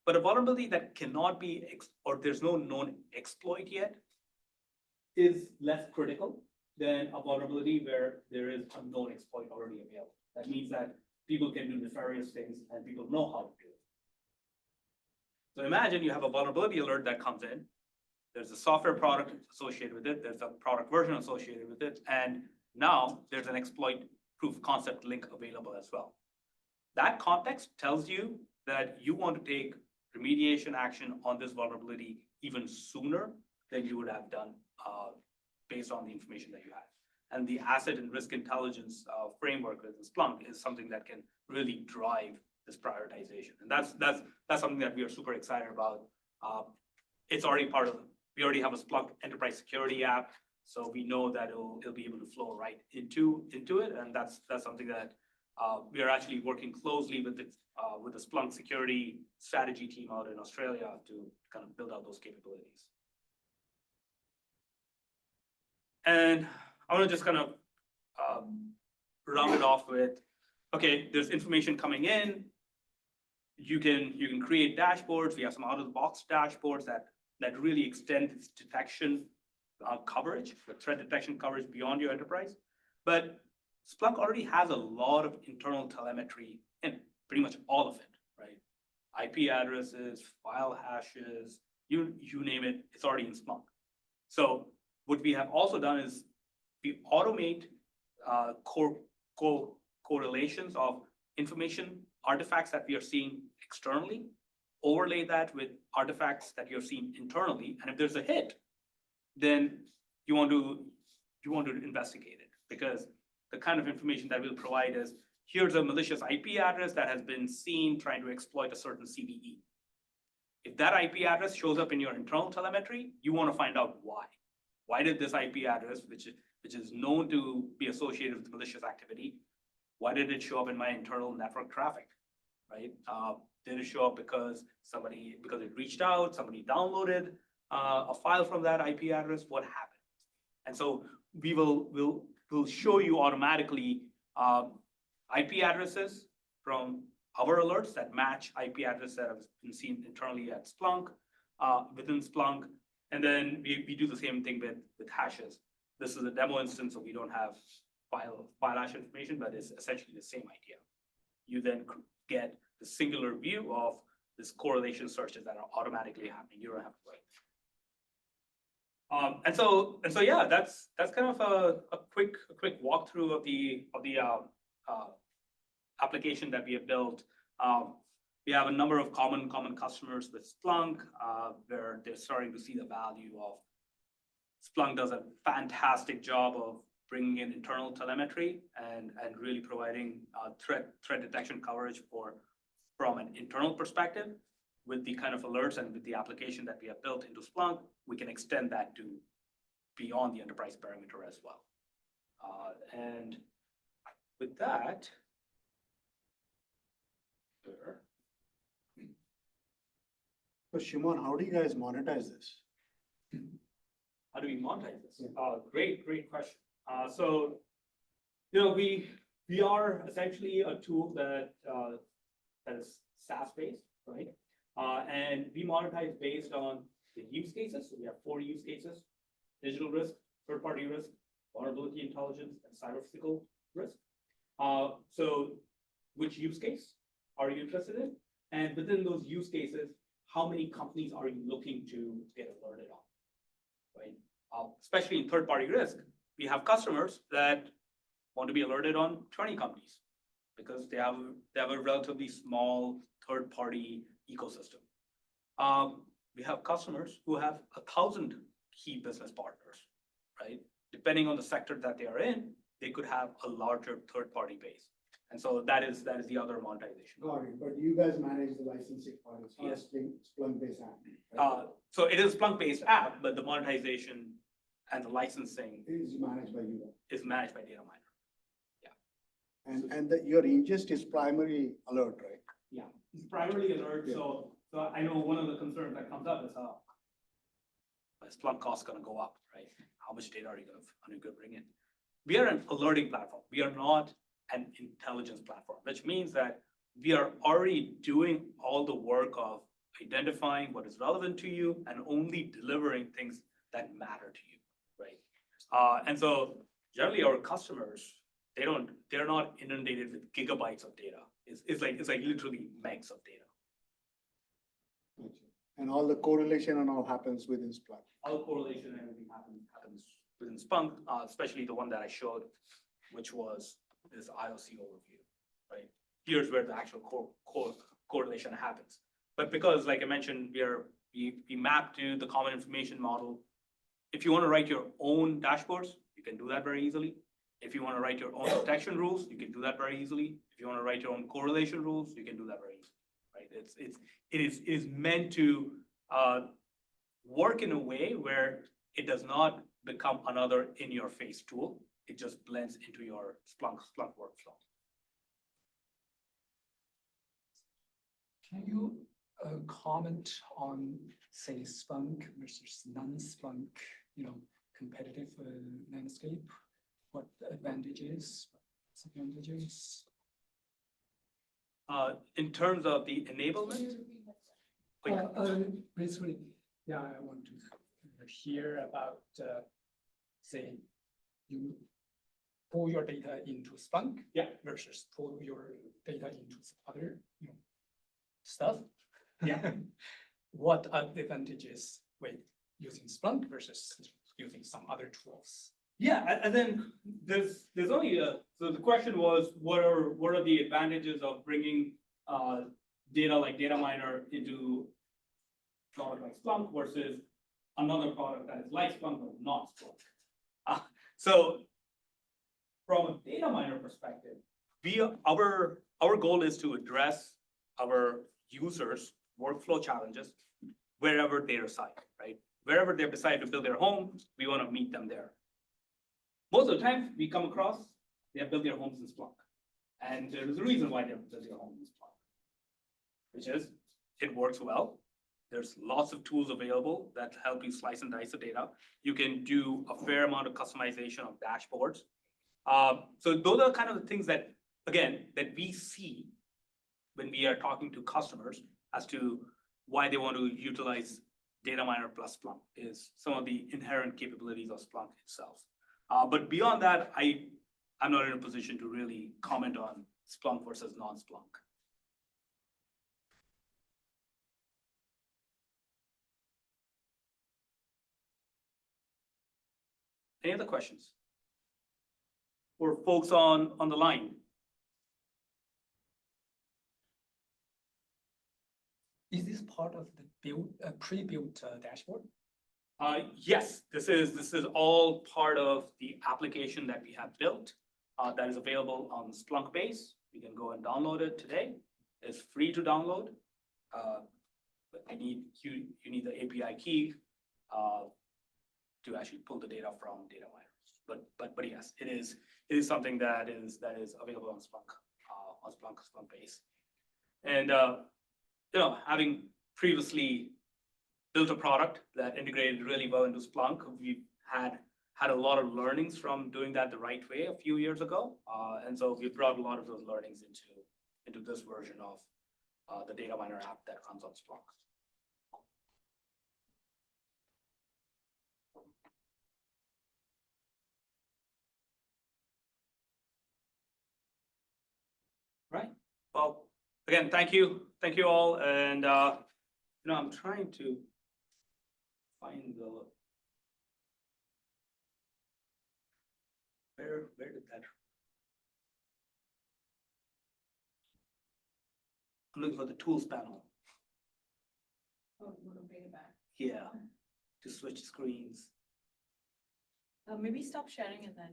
but a vulnerability that cannot be, or there's no known exploit yet, is less critical than a vulnerability where there is a known exploit already available. That means that people can do nefarious things and people know how to do it. So imagine you have a vulnerability alert that comes in. There's a software product associated with it. There's a product version associated with it. And now there's an exploit proof of concept link available as well. That context tells you that you want to take remediation action on this vulnerability even sooner than you would have done based on the information that you have. And the asset and risk intelligence framework with Splunk is something that can really drive this prioritization. And that's something that we are super excited about. It's already part of, we already have a Splunk enterprise security app, so we know that it'll be able to flow right into it. And that's something that we are actually working closely with the Splunk security strategy team out in Australia to kind of build out those capabilities. And I want to just kind of round it off with, okay, there's information coming in. You can create dashboards. We have some out-of-the-box dashboards that really extend its detection coverage, the threat detection coverage beyond your enterprise. But Splunk already has a lot of internal telemetry in it, pretty much all of it, right? IP addresses, file hashes, you name it, it's already in Splunk. So what we have also done is we automate correlations of information, artifacts that we are seeing externally, overlay that with artifacts that you're seeing internally, and if there's a hit, then you want to investigate it, because the kind of information that we'll provide is, here's a malicious IP address that has been seen trying to exploit a certain CVE. If that IP address shows up in your internal telemetry, you want to find out why. Why did this IP address, which is known to be associated with malicious activity, why did it show up in my internal network traffic, right? Did it show up because it reached out, somebody downloaded a file from that IP address? What happened? And so we'll show you automatically IP addresses from our alerts that match IP addresses that have been seen internally at Splunk, within Splunk. And then we do the same thing with hashes. This is a demo instance, so we don't have file hash information, but it's essentially the same idea. You then get the singular view of this correlation searches that are automatically happening. You don't have to wait. And so yeah, that's kind of a quick walkthrough of the application that we have built. We have a number of common customers with Splunk, where they're starting to see the value of Splunk. Does a fantastic job of bringing in internal telemetry and really providing threat detection coverage from an internal perspective. With the kind of alerts and with the application that we have built into Splunk, we can extend that to beyond the enterprise perimeter as well. And with that, So Shimon, how do you guys monetize this? how do we monetize this? Great question. So, we are essentially a tool that is SaaS-based, right? And we monetize based on the use cases. So we have 4 use cases: digital risk, third-party risk, vulnerability intelligence, and cyber-physical risk. So which use case are you interested in? And within those use cases, how many companies are you looking to get alerted on, right? Especially in third-party risk, we have customers that want to be alerted on 20 companies because they have a relatively small third-party ecosystem. We have customers who have 1,000 key business partners, right? Depending on the sector that they are in, they could have a larger third-party base. And so that is the other monetization. Got it, but you guys manage the licensing part, it's not Yes. Splunk-based app. Right? So it is Splunk-based app, but the monetization and the licensing Is managed by you. is managed by Dataminr. And your ingest is primary alert, right? Yeah, it's primarily alert. Yeah. So I know one of the concerns that comes up is Splunk cost gonna go up, right? How much data are you gonna bring in? We are an alerting platform. We are not an intelligence platform, which means that we are already doing all the work of identifying what is relevant to you and only delivering things that matter to you, right? And so generally our customers, they're not inundated with gigabytes of data. It's like literally megs of data. Gotcha. And all the correlation and all happens within Splunk. All correlation and everything happens within Splunk, especially the one that I showed, which was this IOC overview, right? Here's where the actual correlation happens. But because, like I mentioned, we map to the common information model. If you want to write your own dashboards, you can do that very easily. If you want to write your own detection rules, you can do that very easily. If you want to write your own correlation rules, you can do that very easily, right? It is meant to work in a way where it does not become another in-your-face tool. It just blends into your Splunk workflow. Can you comment on, say, Splunk versus non-Splunk, competitive landscape? What advantages, disadvantages? In terms of the enablement? Basically, yeah, I want to hear about, say, you pull your data into Splunk, Yeah. versus pull your data into other, stuff. Yeah. What are the advantages with using Splunk versus using some other tools? Yeah, and then there's only so the question was, what are the advantages of bringing data like Dataminr into a product like Splunk versus another product that is like Splunk but not Splunk? So from a Dataminr perspective, our goal is to address our users' workflow challenges wherever they reside, right? Wherever they've decided to build their home, we want to meet them there. Most of the time, we come across, they have built their homes in Splunk. And there is a reason why they have built their homes in Splunk, which is it works well. There's lots of tools available that help you slice and dice the data. You can do a fair amount of customization of dashboards. So those are kind of the things that, again, that we see when we are talking to customers as to why they want to utilize Dataminr plus Splunk, is some of the inherent capabilities of Splunk itself. But beyond that, I'm not in a position to really comment on Splunk versus non-Splunk. Any other questions? Or folks on the line? Is this part of the pre-built dashboard? Yes, this is all part of the application that we have built that is available on Splunk base. You can go and download it today. It's free to download. But you need the API key to actually pull the data from Dataminr. But yes, it is something that is available on Splunk base. And having previously built a product that integrated really well into Splunk, we've had a lot of learnings from doing that the right way a few years ago. And so we brought a lot of those learnings into this version of the Dataminr app that runs on Splunk. Right. Well, again, thank you all. And I'm trying to find where did that? I'm looking for the tools panel. Oh, you want to bring it back? Yeah, to switch screens. Maybe stop sharing and then.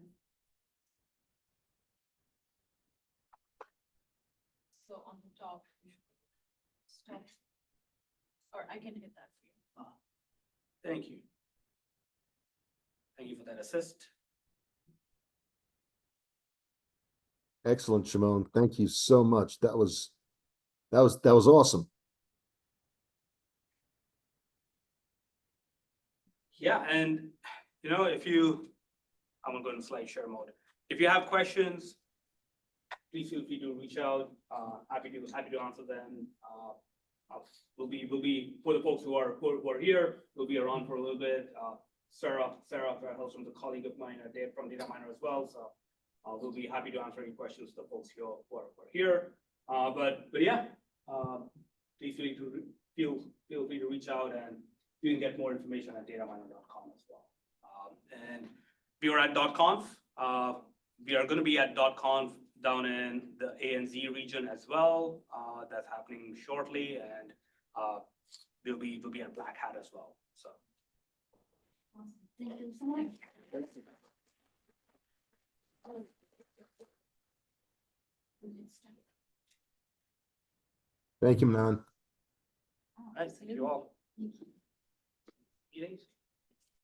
So on the top, you should stop. Or I can hit that for you. Thank you. Thank you for that assist. Excellent, Shimon. Thank you so much. That was awesome. Yeah, and I'm gonna go in slide share mode. If you have questions, please feel free to reach out. Happy to answer them. We'll be for the folks who are here. We'll be around for a little bit. Sarah Hellstrom's a colleague of mine, from Dataminr as well. So we'll be happy to answer any questions to the folks who are here. But yeah, please feel free to reach out, and you can get more information at dataminr.com as well. And we are at .conf. We are going to be at .conf down in the ANZ region as well. That's happening shortly, and we'll be at Black Hat as well. So. Awesome. Thank you so much. Thank you, Manon. Nice, thank you all. Thank you. Meetings?